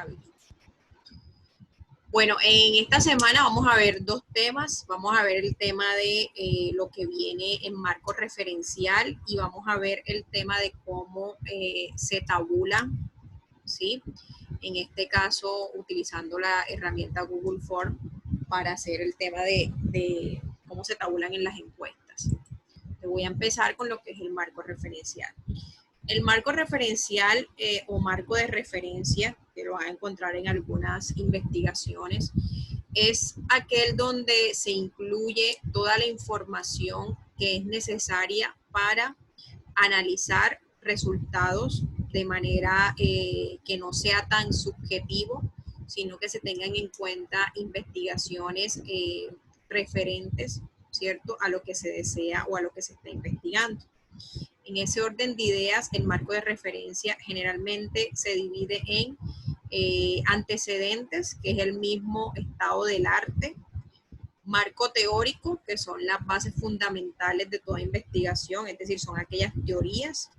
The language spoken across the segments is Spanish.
habilite. Bueno, en esta semana vamos a ver dos temas. Vamos a ver el tema de lo que viene en marco referencial y vamos a ver el tema de cómo se tabula, ¿sí? En este caso, utilizando la herramienta Google Form para hacer el tema de cómo se tabulan en las encuestas. Te voy a empezar con lo que es el marco referencial. El marco referencial o marco de referencia, que lo vas a encontrar en algunas investigaciones, es aquel donde se incluye toda la información que es necesaria para analizar resultados de manera que no sea tan subjetivo, sino que se tengan en cuenta investigaciones referentes, ¿cierto?, a lo que se desea o a lo que se está investigando. En ese orden de ideas, el marco de referencia generalmente se divide en antecedentes, que es el mismo estado del arte, marco teórico, que son las bases fundamentales de toda investigación, es decir, son aquellas teorías.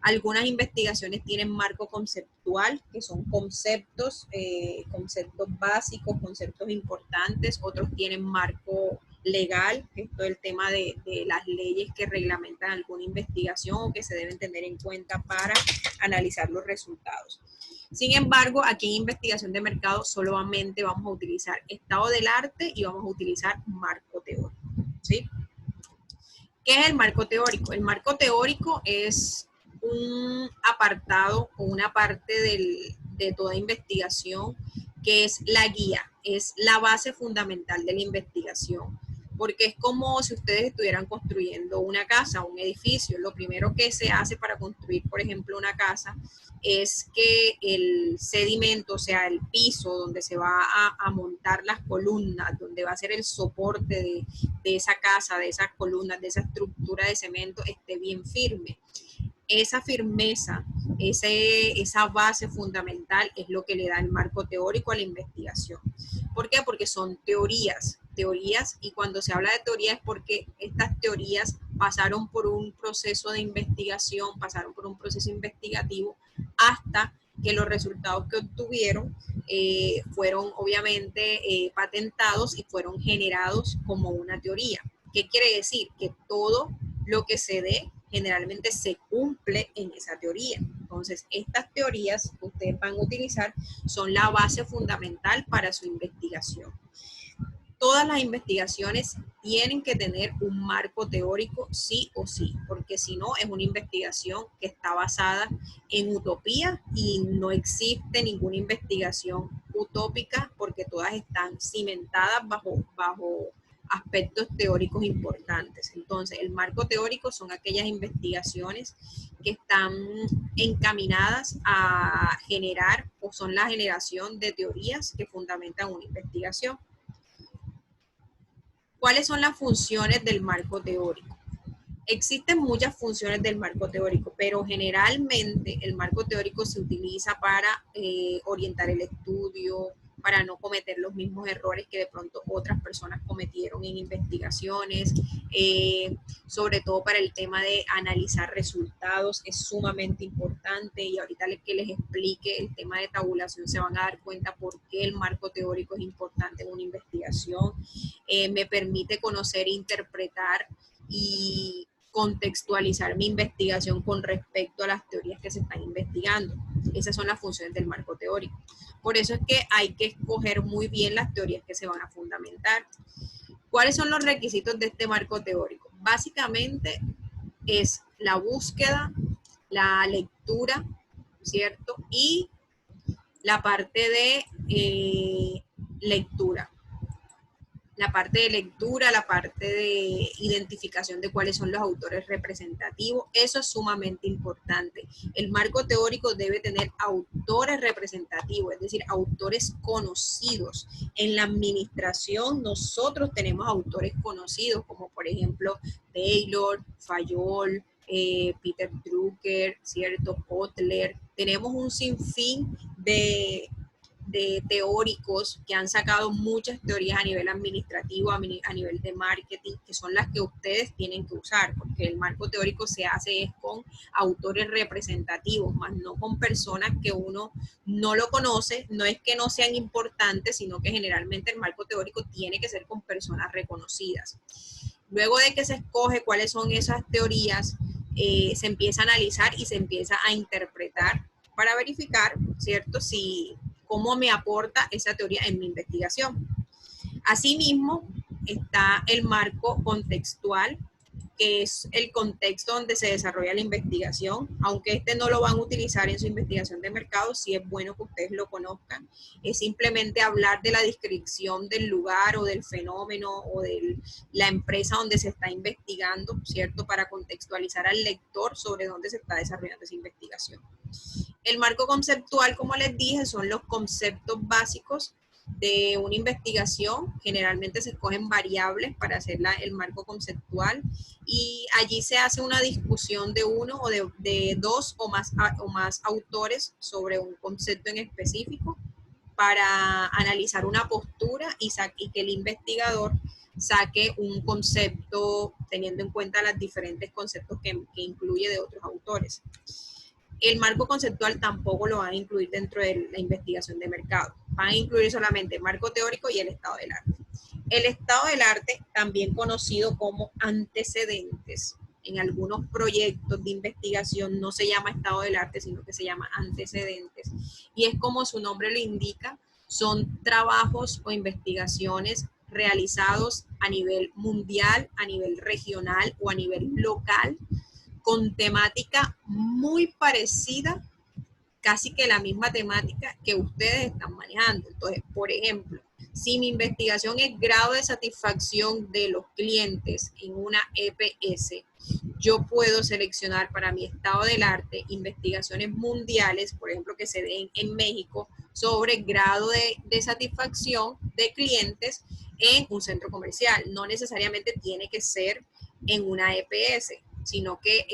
Algunas investigaciones tienen marco conceptual, que son conceptos, conceptos básicos, conceptos importantes. Otros tienen marco legal, que es todo el tema de las leyes que reglamentan alguna investigación o que se deben tener en cuenta para analizar los resultados. Sin embargo, aquí en investigación de mercado solamente vamos a utilizar estado del arte y vamos a utilizar marco teórico, ¿sí? ¿Qué es el marco teórico? El marco teórico es un apartado o una parte de toda investigación que es la guía, es la base fundamental de la investigación, porque es como si ustedes estuvieran construyendo una casa, un edificio. Lo primero que se hace para construir, por ejemplo, una casa, es que el sedimento, o sea, el piso donde se va a montar las columnas, donde va a ser el soporte de esa casa, de esas columnas, de esa estructura de cemento, esté bien firme. Esa firmeza, esa base fundamental es lo que le da el marco teórico a la investigación. ¿Por qué? Porque son teorías, y cuando se habla de teoría es porque estas teorías pasaron por un proceso de investigación, pasaron por un proceso investigativo hasta que los resultados que obtuvieron fueron obviamente patentados y fueron generados como una teoría. ¿Qué quiere decir? Que todo lo que se dé generalmente se cumple en esa teoría. Entonces, estas teorías que ustedes van a utilizar son la base fundamental para su investigación. Todas las investigaciones tienen que tener un marco teórico sí o sí, porque si no es una investigación que está basada en utopía y no existe ninguna investigación utópica porque todas están cimentadas bajo aspectos teóricos importantes. Entonces, el marco teórico son aquellas investigaciones que están encaminadas a generar o son la generación de teorías que fundamentan una investigación. ¿Cuáles son las funciones del marco teórico? Existen muchas funciones del marco teórico, pero generalmente el marco teórico se utiliza para orientar el estudio, para no cometer los mismos errores que de pronto otras personas cometieron en investigaciones, sobre todo para el tema de analizar resultados, es sumamente importante, y ahorita que les explique el tema de tabulación se van a dar cuenta por qué el marco teórico es importante en una investigación. Me permite conocer, interpretar y contextualizar mi investigación con respecto a las teorías que se están investigando. Esas son las funciones del marco teórico. Por eso es que hay que escoger muy bien las teorías que se van a fundamentar. ¿Cuáles son los requisitos de este marco teórico? Básicamente es la búsqueda, la lectura, ¿cierto? Y la parte de lectura. La parte de lectura, la parte de identificación de cuáles son los autores representativos, eso es sumamente importante. El marco teórico debe tener autores representativos, es decir, autores conocidos. En la administración nosotros tenemos autores conocidos, como por ejemplo Taylor, Fayol, Peter Drucker, ¿cierto? Kotler. Tenemos un sinfín de de teóricos que han sacado muchas teorías a nivel administrativo, a nivel de marketing, que son las que ustedes tienen que usar, porque el marco teórico se hace es con autores representativos, más no con personas que uno no lo conoce. No es que no sean importantes, sino que generalmente el marco teórico tiene que ser con personas reconocidas. Luego de que se escoge cuáles son esas teorías, se empieza a analizar y se empieza a interpretar para verificar, ¿cierto?, si cómo me aporta esa teoría en mi investigación. Asimismo, está el marco contextual, que es el contexto donde se desarrolla la investigación. Aunque este no lo van a utilizar en su investigación de mercado, sí es bueno que ustedes lo conozcan. Es simplemente hablar de la descripción del lugar o del fenómeno o de la empresa donde se está investigando, ¿cierto?, para contextualizar al lector sobre dónde se está desarrollando esa investigación. El marco conceptual, como les dije, son los conceptos básicos de una investigación. Generalmente se escogen variables para hacer el marco conceptual y allí se hace una discusión de uno o de dos o más autores sobre un concepto en específico para analizar una postura y que el investigador saque un concepto teniendo en cuenta los diferentes conceptos que incluye de otros autores. El marco conceptual tampoco lo van a incluir dentro de la investigación de mercado. Van a incluir solamente el marco teórico y el estado del arte. El estado del arte, también conocido como antecedentes, en algunos proyectos de investigación no se llama estado del arte, sino que se llama antecedentes. Y es como su nombre lo indica, son trabajos o investigaciones realizados a nivel mundial, a nivel regional o a nivel local, con temática muy parecida, casi que la misma temática que ustedes están manejando. Entonces, por ejemplo, si mi investigación es grado de satisfacción de los clientes en una EPS, yo puedo seleccionar para mi estado del arte investigaciones mundiales, por ejemplo, que se den en México, sobre grado de satisfacción de clientes en un centro comercial. No necesariamente tiene que ser en una EPS, sino que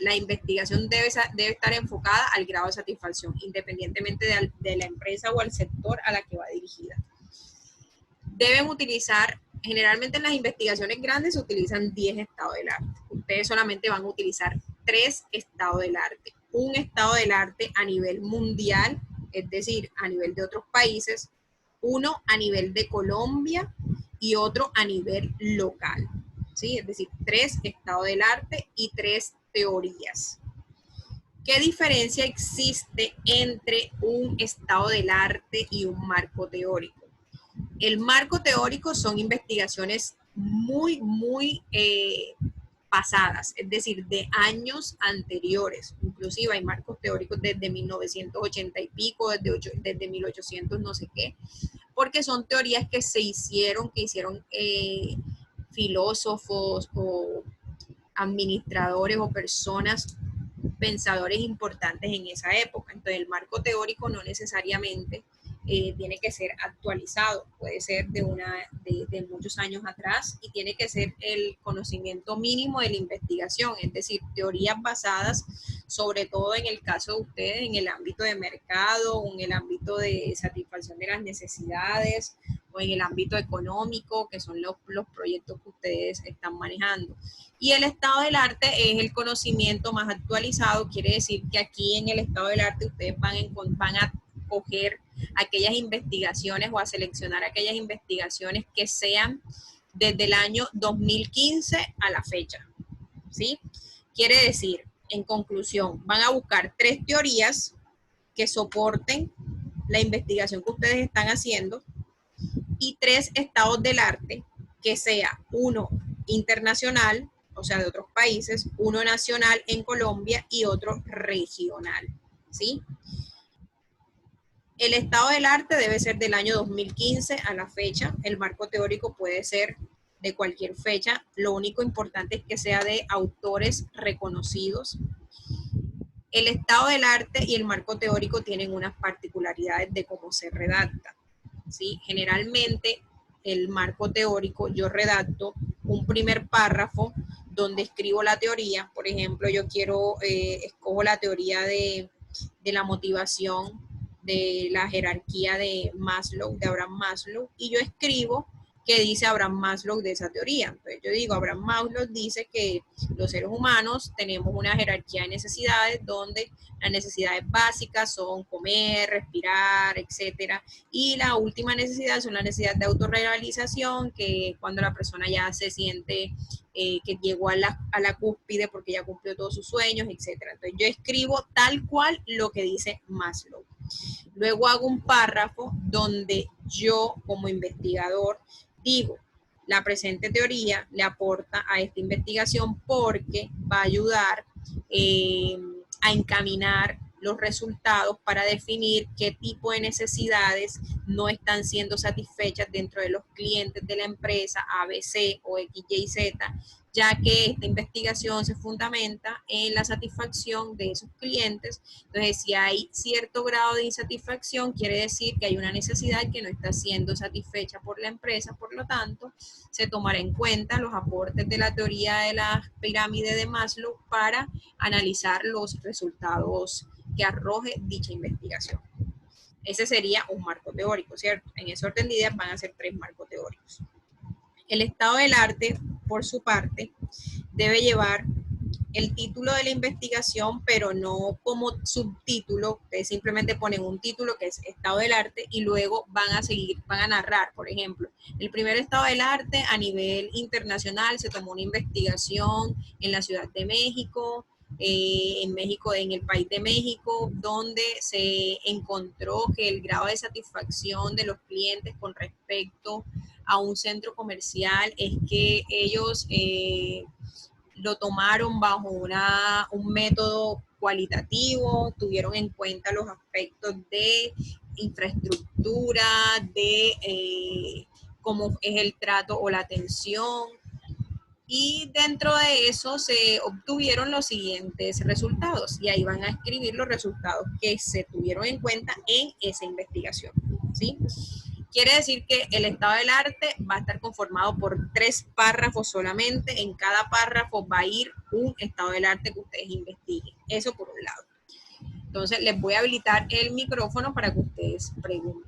la investigación debe estar enfocada al grado de satisfacción, independientemente de la empresa o al sector a la que va dirigida. Deben utilizar, generalmente en las investigaciones grandes se utilizan 10 estados del arte. Ustedes solamente van a utilizar 3 estados del arte. Un estado del arte a nivel mundial, es decir, a nivel de otros países, uno a nivel de Colombia y otro a nivel local. ¿Sí? Es decir, 3 estados del arte y 3 teorías. ¿Qué diferencia existe entre un estado del arte y un marco teórico? El marco teórico son investigaciones muy pasadas, es decir, de años anteriores. Inclusive hay marcos teóricos desde 1980 y pico, desde 1800 no sé qué, porque son teorías que se hicieron, filósofos o administradores o personas, pensadores importantes en esa época. Entonces el marco teórico no necesariamente tiene que ser actualizado, puede ser de muchos años atrás y tiene que ser el conocimiento mínimo de la investigación, es decir, teorías basadas sobre todo en el caso de ustedes en el ámbito de mercado o en el ámbito de satisfacción de las necesidades o en el ámbito económico, que son los proyectos que ustedes están manejando. Y el estado del arte es el conocimiento más actualizado, quiere decir que aquí en el estado del arte ustedes van a coger aquellas investigaciones o a seleccionar aquellas investigaciones que sean desde el año 2015 a la fecha, ¿sí? Quiere decir, en conclusión, van a buscar 3 teorías que soporten la investigación que ustedes están haciendo y 3 estados del arte que sea uno internacional, o sea, de otros países, uno nacional en Colombia y otro regional, ¿sí? El estado del arte debe ser del año 2015 a la fecha. El marco teórico puede ser de cualquier fecha. Lo único importante es que sea de autores reconocidos. El estado del arte y el marco teórico tienen unas particularidades de cómo se redacta, ¿sí? Generalmente, el marco teórico, yo redacto un primer párrafo donde escribo la teoría. Por ejemplo, yo escojo la teoría de la motivación de la jerarquía de Maslow, de Abraham Maslow, y yo escribo qué dice Abraham Maslow de esa teoría. Entonces yo digo, Abraham Maslow dice que los seres humanos tenemos una jerarquía de necesidades donde las necesidades básicas son comer, respirar, etcétera, y la última necesidad son las necesidades de autorrealización, que cuando la persona ya se siente que llegó a la cúspide porque ya cumplió todos sus sueños, etcétera. Entonces yo escribo tal cual lo que dice Maslow. Luego hago un párrafo donde yo como investigador digo, la presente teoría le aporta a esta investigación porque va a ayudar a encaminar los resultados para definir qué tipo de necesidades no están siendo satisfechas dentro de los clientes de la empresa ABC o X, Y, Z, ya que esta investigación se fundamenta en la satisfacción de esos clientes. Entonces, si hay cierto grado de insatisfacción, quiere decir que hay una necesidad que no está siendo satisfecha por la empresa, por lo tanto, se tomará en cuenta los aportes de la teoría de la pirámide de Maslow para analizar los resultados que arroje dicha investigación. Ese sería un marco teórico, ¿cierto? En ese orden de ideas van a ser 3 marcos teóricos. El estado del arte, por su parte, debe llevar el título de la investigación, pero no como subtítulo. Ustedes simplemente ponen un título que es estado del arte y luego van a narrar, por ejemplo, el primer estado del arte a nivel internacional se tomó una investigación en la Ciudad de México, en el país de México, donde se encontró que el grado de satisfacción de los clientes con respecto a un centro comercial es que ellos lo tomaron bajo un método cualitativo, tuvieron en cuenta los aspectos de infraestructura, de cómo es el trato o la atención, y dentro de eso se obtuvieron los siguientes resultados y ahí van a escribir los resultados que se tuvieron en cuenta en esa investigación, ¿sí? Quiere decir que el estado del arte va a estar conformado por 3 párrafos solamente. En cada párrafo va a ir un estado del arte que ustedes investiguen. Eso por un lado. Entonces les voy a habilitar el micrófono para que ustedes pregunten.